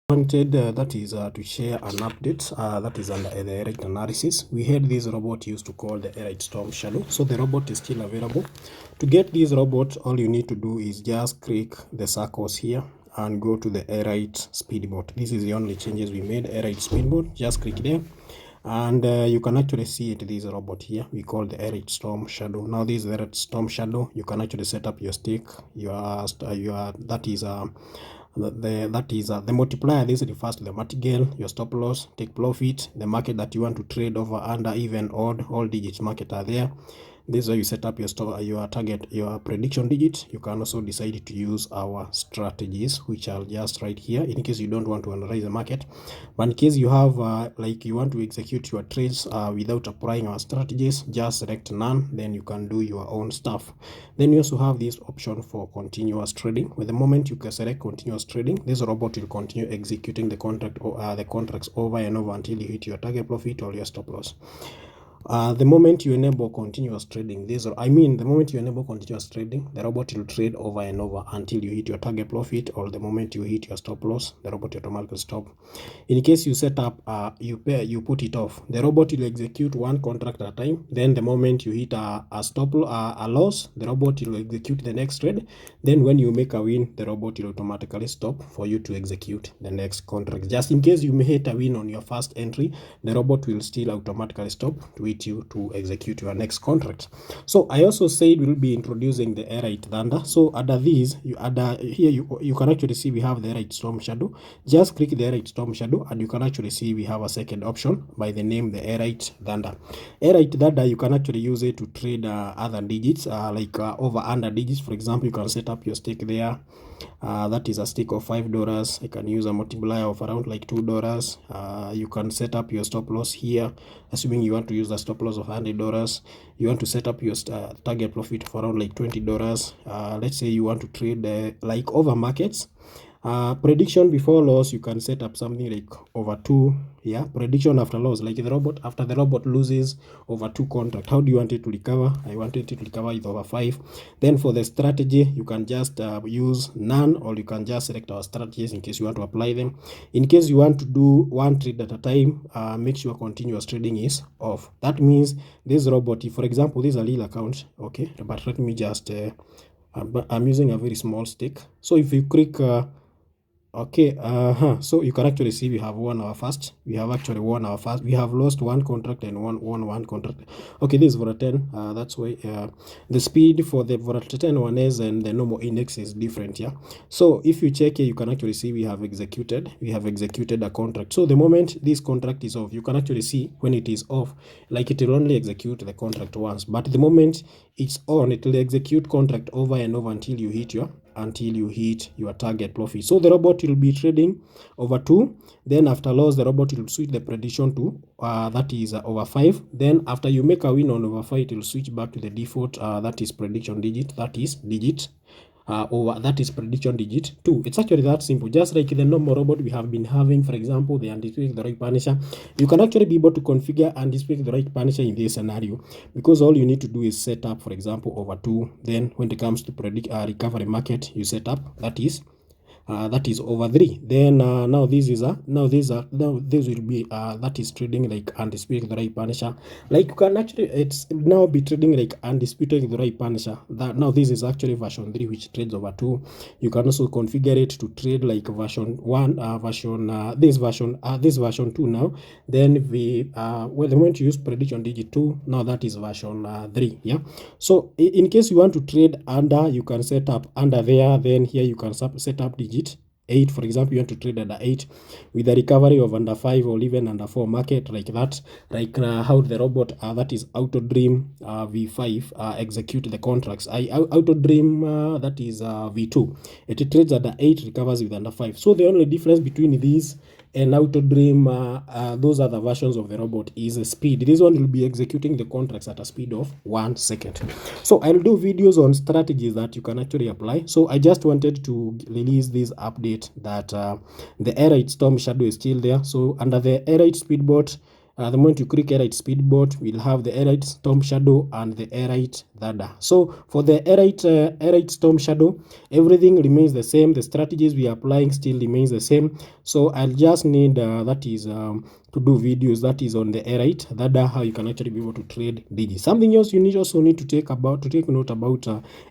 Wanted that is to share an update that is under the errate analysis. We had this robot used to call the errate storm shadow. So the robot is still available. To get this robot, all you need to do is just click the circles here and go to the errate speedboat. This is the only changes we made. Errate speedboat, just click there and you can actually see it. This robot here we call the errate storm shadow. Now this is the errate storm shadow. You can actually set up your stake, your that is the multiplier. This refers to the martingale, your stop loss, take profit, the market that you want to trade over, under, even, odd, all digits market are there. This is where you set up your target, your prediction digit. You can also decide to use our strategies, which are just right here, in case you don't want to analyze the market. But in case you have like you want to execute your trades without applying our strategies, just select none, then you can do your own stuff. Then you also have this option for continuous trading. With the moment you can select continuous trading, this robot will continue executing the contract or the contracts over and over until you hit your target profit or your stop loss. The moment you enable continuous trading, the moment you enable continuous trading, the robot will trade over and over until you hit your target profit, or the moment you hit your stop loss, the robot will automatically stop. In case you set up, you put it off, the robot will execute one contract at a time. Then the moment you hit a loss, the robot will execute the next trade. Then when you make a win, the robot will automatically stop for you to execute the next contract. Just in case you may hit a win on your first entry, the robot will still automatically stop to hit you to execute your next contract. So I also said we'll be introducing the errate thunder. So under these, you can actually see we have the errate storm shadow. Just click the errate storm shadow and you can actually see we have a second option by the name the errate thunder. Errate thunder, you can actually use it to trade other digits, like over under digits. For example, you can set up your stake there. That is a stake of $5. I can use a multiplier of around like $2. You can set up your stop loss here, assuming you want to use a stop loss of $100. You want to set up your target profit for around like $20. Let's say you want to trade like over markets. Prediction before loss, you can set up something like over 2. Yeah, prediction after loss, like the robot, after the robot loses over 2 contract, how do you want it to recover? I wanted it to recover with over 5. Then for the strategy, you can just use none, or you can just select our strategies in case you want to apply them. In case you want to do one trade at a time, make sure continuous trading is off. That means this robot, if, for example, this is a little account, okay, but let me just I'm using a very small stake. So if you click okay, so you can actually see we have won our first. We have actually won our first. We have lost one contract and won one contract. Okay, this is Vora 10. That's why the speed for the Vora 10 one is, and the normal index is different. Yeah. So if you check here, you can actually see we have executed a contract. So the moment this contract is off, you can actually see when it is off, like it will only execute the contract once. But the moment it's on, it will execute contract over and over until you hit your target profit. So the robot will be trading over 2. Then after loss, the robot will switch the prediction to that is over 5. Then after you make a win on over 5, it will switch back to the default that is prediction digit, that is digit over, that is prediction digit 2. It's actually that simple, just like the normal robot we have been having. For example, the anticipate the right punisher, you can actually be able to configure anticipate the right punisher in this scenario, because all you need to do is set up, for example, over 2. Then when it comes to predict recovery market, you set up that is over 3. Then now this will be that is trading like undisputed the right punisher. Like you can actually, it's now be trading like undisputed the right punisher. That now this is actually version 3, which trades over 2. You can also configure it to trade like version 1, this version 2 now. Then we well, the moment you use prediction digit 2, now that is version 3. Yeah. So in case you want to trade under, you can set up under there. Then here you can set up digit 8. For example, you want to trade under 8 with a recovery of under 5 or even under 4 market, like that. Like how the robot that is Auto Dream V5 execute the contracts. Auto Dream that is V2. It trades under 8, recovers with under 5. So the only difference between these and Auto Dream, those other versions of the robot, is speed. This one will be executing the contracts at a speed of 1 second. So I'll do videos on strategies that you can actually apply. So I just wanted to release this update that the errate storm shadow is still there. So under the errate speedboat, The moment you click Airite Speedboat, we'll have the Airite Storm Shadow and the Airite Dada. So for the Airite Storm Shadow, everything remains the same. The strategies we are applying still remains the same. So I'll just need to do videos that is on the Airite Dada, how you can actually be able to trade digits. Something else you also need to take note about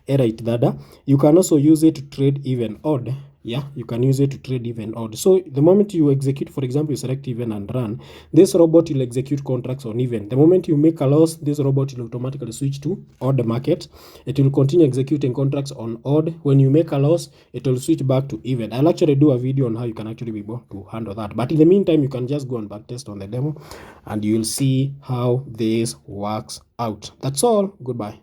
Airite Dada. You can also use it to trade even odd. Yeah, you can use it to trade even odd. So the moment you execute, for example, you select even and run, this robot will execute contracts on even. The moment you make a loss, this robot will automatically switch to odd market. It will continue executing contracts on odd. When you make a loss, it will switch back to even. I'll actually do a video on how you can actually be able to handle that. But in the meantime, you can just go and backtest on the demo and you'll see how this works out. That's all. Goodbye.